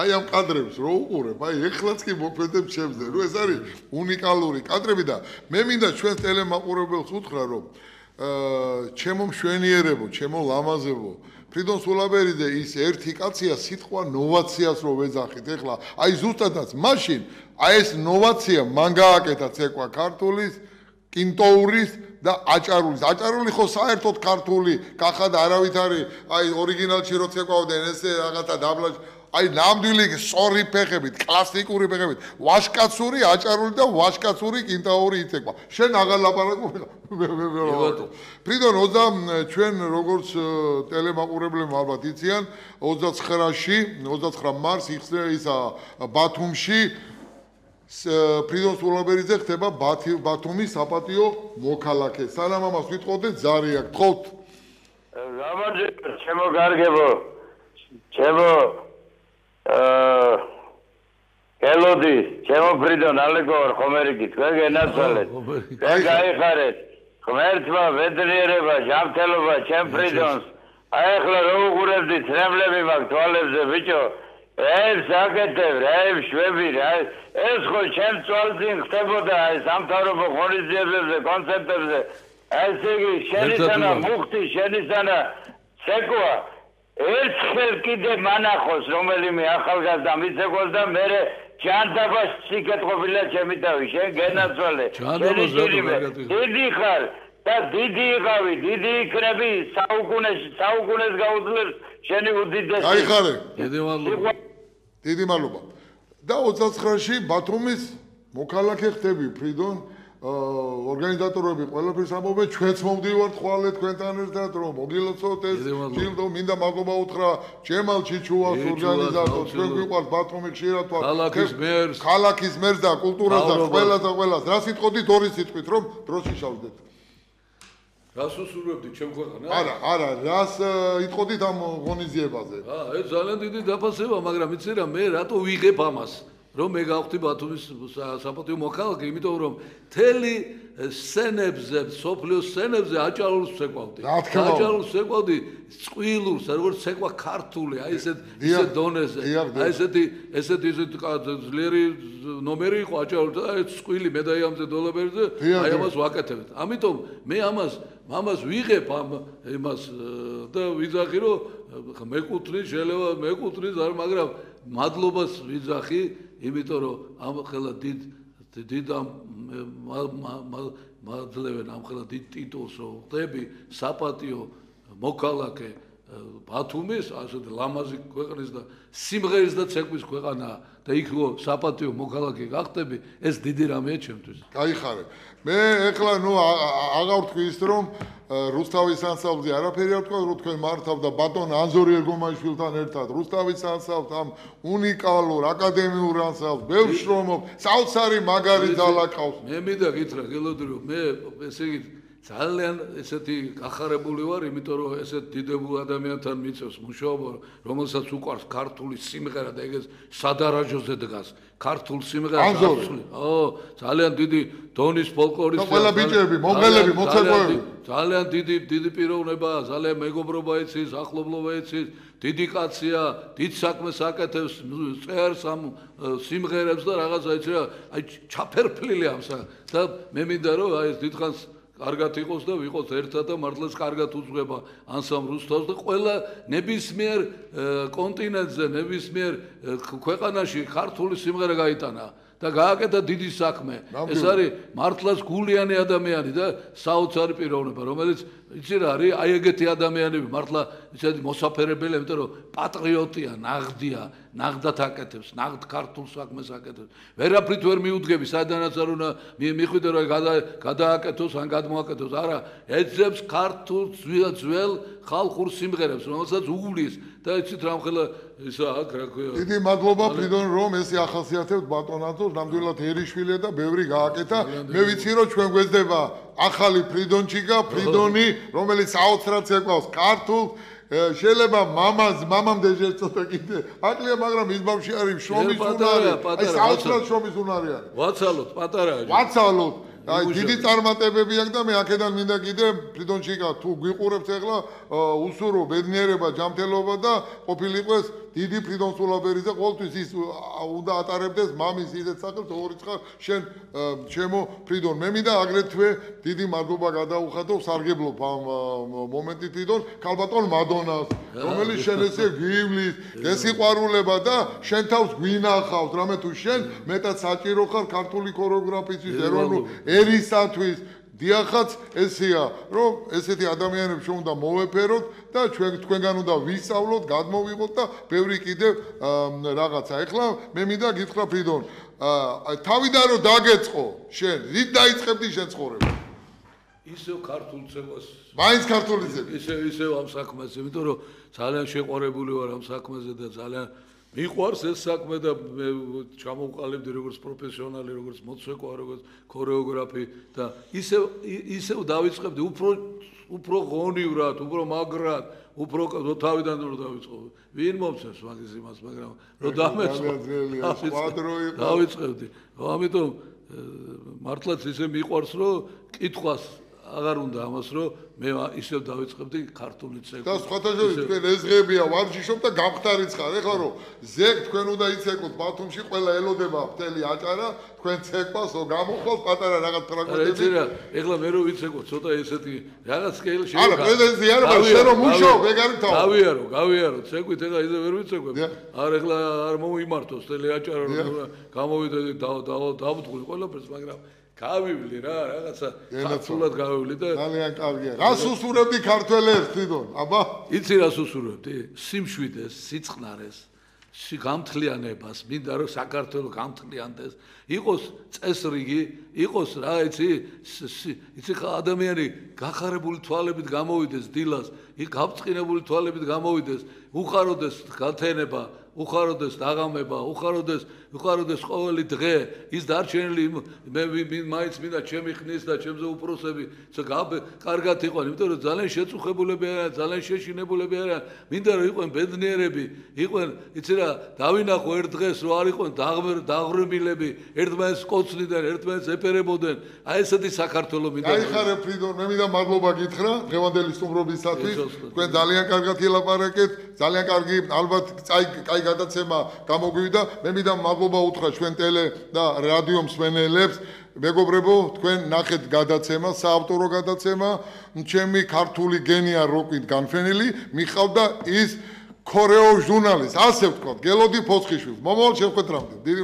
აი ამ კადრებს რო უყურებ, აი ეხლაც კი მოფედებ ჩემზე, რომ ეს არის უნიკალური კადრები და მე მინდა ჩვენს ტელემაყურებელს უთხრა, რომ ჩემო მშვენიერებო, ჩემო ლამაზებო, ფრიდონ სულაბერიძე ის ერთი კაცია სიტყვა ნოვაციას რო ვეძახით ეხლა, აი ზუსტადაც მაშინ, აი ეს ნოვაცია მან გააკეთა ცეკვა ქართულის, კინტოურის და აჭარულის. აჭარული ხო საერთოდ ქართული კახა და არავით არის, აი ორიგინალში რო ცეკვავდნენ ესე რაღაცა დაბლაჟ აი ნამდვილი სწორი ფეხებით, კლასიკური ფეხებით, ვაშკაცური აჭარული და ვაშკაცური კინტაური იცეკვა. შენ აღარ ლაპარაკობ. ფრიდონ ჩვენ როგორც ტელემაყურებლებმა ალბათ იციან, 29 მარს ისა ბათუმში ფრიდონ სულაბერიძე ხდება ბათუმის საპატიო მოქალაქე. სანამ ამას ვიტყოდეთ, ზარი აქვს. გთხოვთ. გამარჯობა, ჩემო გარგებო. ჩემო ელოდი, ჩემო ფრიდონ ალეგორ ხომერიკი, თქვენ გენაცვალეთ. გაიხარეთ. ღმერთმა ბედნიერება, ჯანმრთელობა ჩემ ფრიდონს. აი ახლა რო უყურებდი ცრემლები მაგ თვალებზე, ბიჭო. ეს აკეთებ, ეს შვები, ეს ხო ჩემ წვალწინ ხდებოდა აი სამთავრობო ღონისძიებებზე, კონცერტებზე. ესე იგი, შენისანა მუხტი, შენისანა ცეკვა ერთხელ კიდე მანახოს რომელიმე ახალგაზრდა მიცეკვას და მე ჯანდაბას სიკეთყოფილა ჩემი თავი, შენ გენაცვალე. დიდი ხარ და დიდი იყავი, დიდი იქნები, საუკუნეს გაუძლებს შენი უდიდესი. გაიხარე. დიდი მადლობა. და 29-ში ბათუმის მოქალაქე ხდები ფრიდონ, ორგანიზატორები ყველაფერს ამბობენ, ჩვენც მომდივართ ხვალე თქვენთან ერთად, რომ მოგილოცოთ ეს ჯილდო, მინდა მადლობა უთხრა ჯემალ ჩიჩუას ორგანიზატორს, ჩვენ გვიყვართ ბათუმი ხშირად ვარ. ქალაქის მერს და კულტურას და ყველას. რა სიტყოდით ორი სიტყვით, რომ დროში შავდეთ. რას უსურვებდით ჩემ ქვეყანას? არა, რას იტყოდით ამ ღონისძიებაზე? ეს ძალიან დიდი დაფასება, მაგრამ იცი რა, მე რატო ვიღებ ამას? რომ მე გავხდი ბათუმის საპატიო მოქალაქე, იმიტომ რომ მთელი სცენებზე, სოფლიო სცენებზე აჭარულს ვცეკვავდი. აჭარულს ვცეკვავდი წყვილურს, როგორც ცეკვა ქართული, აი ისეთ დონეზე. აი ესეთი ძლიერი ნომერი იყო აჭარული და აი წყვილი მედაიამზე დოლაბერზე, აი ამას ვაკეთებთ. ამიტომ მე ამას ვიღებ იმას და ვიძახი რომ მეკუთვნის, შეიძლება მეკუთვნის, მაგრამ მადლობას ვიძახი, იმიტომ რომ ამ ხელა დიდ მადლევენ ამ ხელა დიდ ტიტულს რომ ხდები საპატიო მოქალაქე ბათუმის, ასეთ ლამაზი ქვეყნის და სიმღერის და ცეკვის ქვეყანა და იქ რო საპატიო მოქალაქე გახდები, ეს დიდი რამეა ჩემთვის. გაიხარე. მე ეხლა აღარ ვთქვი ის რომ რუსთავის ანსამბლზე არაფერი არ თქვა, რომ თქვენ მართავთ და ბატონ ანზორი ერგომაიშვილთან ერთად რუსთავის ანსამბლს ამ უნიკალურ აკადემიურ ანსამბლს ბევრ შრომობ, საოცარი მაგარი ძალა ყავს. მე მინდა გითხრა გელოდი რომ მე ესე იგი ძალიან ესეთი გახარებული ვარ, იმიტომ რომ ესეთ დიდებულ ადამიანთან მიწევს მუშაობა, რომელსაც უყვარს ქართული სიმღერა და ეგეც სადარაჯოზე დგას. ქართულ სიმღერას ძალიან დიდი დონის ფოლკლორისტი. ყველა ბიჭები, მომღერლები, მოცეკვავები. ძალიან დიდი პიროვნება, ძალიან მეგობრობა იცის, ახლობლობა იცის, დიდი კაცია, დიდ საქმეს აკეთებს, წერს ამ სიმღერებს და რაღაცა იცი რა, აი ჩაფერფლილი ამსა და მე მინდა რომ აი ეს დიდხანს კარგად იყოს და ვიყოს ერთად და მართლაც კარგად უძღვება ანსამბლ რუსთავს და ყველა ნებისმიერ კონტინენტზე, ნებისმიერ ქვეყანაში ქართული სიმღერა გაიტანა და გააკეთა დიდი საქმე. ეს არის მართლაც გულიანი ადამიანი და საოცარი პიროვნება, რომელიც იცი რა არის, აი ეგეთი ადამიანები მართლა ისეთი მოსაფერებელი, იმიტომ რომ პატრიოტია, ნაღდია, ნაღდად აკეთებს, ნაღდ ქართულ საქმეს აკეთებს. ვერაფრით ვერ მიუდგები, სადანაც არ უნდა მიხვიდე რომ გადააკეთოს ან გადმოაკეთოს, არა, ეძებს ქართულ ძველ ხალხურ სიმღერებს, რომელსაც უგulis და იცით რამხელა ისა აქ რა ქვია. დიდი მადლობა ფრიდონ რომ ესე ახასიათებთ ბატონაცოს, ნამდვილადერიშვილია და ბევრი გააკეთა. მე ვიცი რომ ჩვენ გვეძდება ახალი ფრიდონჩიკა, ფრიდონი, რომელიც საოცრად ცეკვავს ქართულ, შეიძლება მამამ დეჟერ ცოტა კიდე აკლია, მაგრამ ის ბავშვი არის შრომის უნარი, აი საოცრად შრომის უნარი არის. ვაცალოთ, პატარაა. ვაცალოთ. აი დიდი წარმატებები აქვს და მე აქედან მინდა კიდე ფრიდონჩიკა თუ გვიყურებთ ახლა უსურო ბედნიერება, ჯანმრთელობა და ყოფილიყოს დიდი ფრიდონ სულაბერიძე ყოველთვის ის უნდა ატარებდეს მამის ისეთ სახელს ორიცხარ შენ ჩემო ფრიდონ მე მინდა აგრეთვე დიდი მადლობა გადაუხადო სარგებლობ ამ მომენტით ფრიდონ ქალბატონ მადონას რომელიც შენ ესე გივლის გესიყვარულება და შენ თავს გვინახავს რამე თუ შენ მეტად საჭირო ხარ ქართული ქორეოგრაფიის ეროვნულ ერისათვის დიახაც ესეა რომ ესეთი ადამიანებს შენ უნდა მოვეფეროთ და თქვენგან უნდა ვისწავლოთ გადმოვიღოთ და ბევრი კიდევ რაღაცა ეხლა მე მინდა გითხრა ფრიდონ თავიდან რომ დაგეწყო შენ რით დაიწყებდი შენ ცხოვრება ისევ ქართულ ცეკვას მაინც ქართული ცეკვი ისევ ამ საქმეზე იმიტომ რომ ძალიან შეყვარებული ვარ ამ საქმეზე და ძალიან მიყვარს ეს საქმე და მე ჩამოვყალიბდი როგორც პროფესიონალი, როგორც მოცეკვა, როგორც ქორეოგრაფი და ისევ დავიწყებდი უფრო ღონივრად, უფრო მაგრად, უფრო თავიდან რომ დავიწყო. ვინ მომცემს მაგის იმას, მაგრამ რომ დამეწყო. დავიწყებდი. ამიტომ მართლაც ისე მიყვარს რომ კითხვას აღარ უნდა ამას რომ მე ისევ დავიწყებდი ქართული ცეკვით. და სხვათა შორის თქვენ ეზღებია ვარჯიშობ და გამხდარიცხარ. ეხლა რომ ზეგ თქვენ უნდა იცეკვოთ ბათუმში ყველა ელოდება მთელი აჭარა თქვენ ცეკვასო გამოხვალ პატარა რაღაც ფრაგმენტები. ეხლა მე რომ ვიცეკვოთ ცოტა ესეთი რაღაც სკეილ შეიძლება. არა პრეზიდენტი არა მაგრამ შენ რომ მუშაობ ეგ არის თავი. გავიარო ცეკვით ეხლა ისე ვერ ვიცეკვებ. არ ეხლა არ მოიმართოს მთელი აჭარა რომ გამოვიდოდი დავუდგული ყველაფერს მაგრამ გავივლი რა რაღაცა ქართულად გავივლი და ძალიან კარგია. რას უსურებდი ქართველებს თვითონ? აბა, იცი რას უსურებდი? სიმშვიდეს, სიწყნარეს, გამთლიანებას, მინდა რომ საქართველო გამთლიანდეს, იყოს წესრიგი, იყოს რა იცი ხა ადამიანი გახარებული თვალებით გამოვიდეს დილას, გავწყინებული თვალებით გამოვიდეს, უხაროდეს გათენება უხაროდეს დაღამება, უხაროდეს ყოველი დღე, ის დარჩენილი მე მაინც მინდა ჩემი ხნის და ჩემზე უფროსები კარგად იყვნენ, იმიტომ რომ ძალიან შეწუხებულები არიან, ძალიან შეშინებულები არიან, მინდა რომ იყვნენ ბედნიერები, იყვნენ, იცი რა, დავინახო ერთ დღეს რომ არ იყვნენ დაღვრემილები, ერთმანეთს კოცნიდნენ, ერთმანეთს ეფერებოდნენ, აი ესეთი საქართველო მინდა. გაიხარე ფრიდონ, მე მინდა მადლობა გითხრა დღევანდელი სტუმრობისათვის, თქვენ ძალიან კარგად ილაპარაკეთ, ძალიან კარგი ალბათ კაი გადაცემა გამოგვივიდა. მე მინდა მადლობა უთხრა ჩვენ ტელე და რადიო მსმენელებს. მეგობრებო, თქვენ ნახეთ გადაცემა, საავტორო გადაცემა, ჩემი ქართული გენია როკვით განფენილი, მიყავდა ის ქორეო ჟურნალისტი, ასე ვთქვათ, გელოდი ფოცხიშვილს. მომავალ შეხვედრამდე. დიდი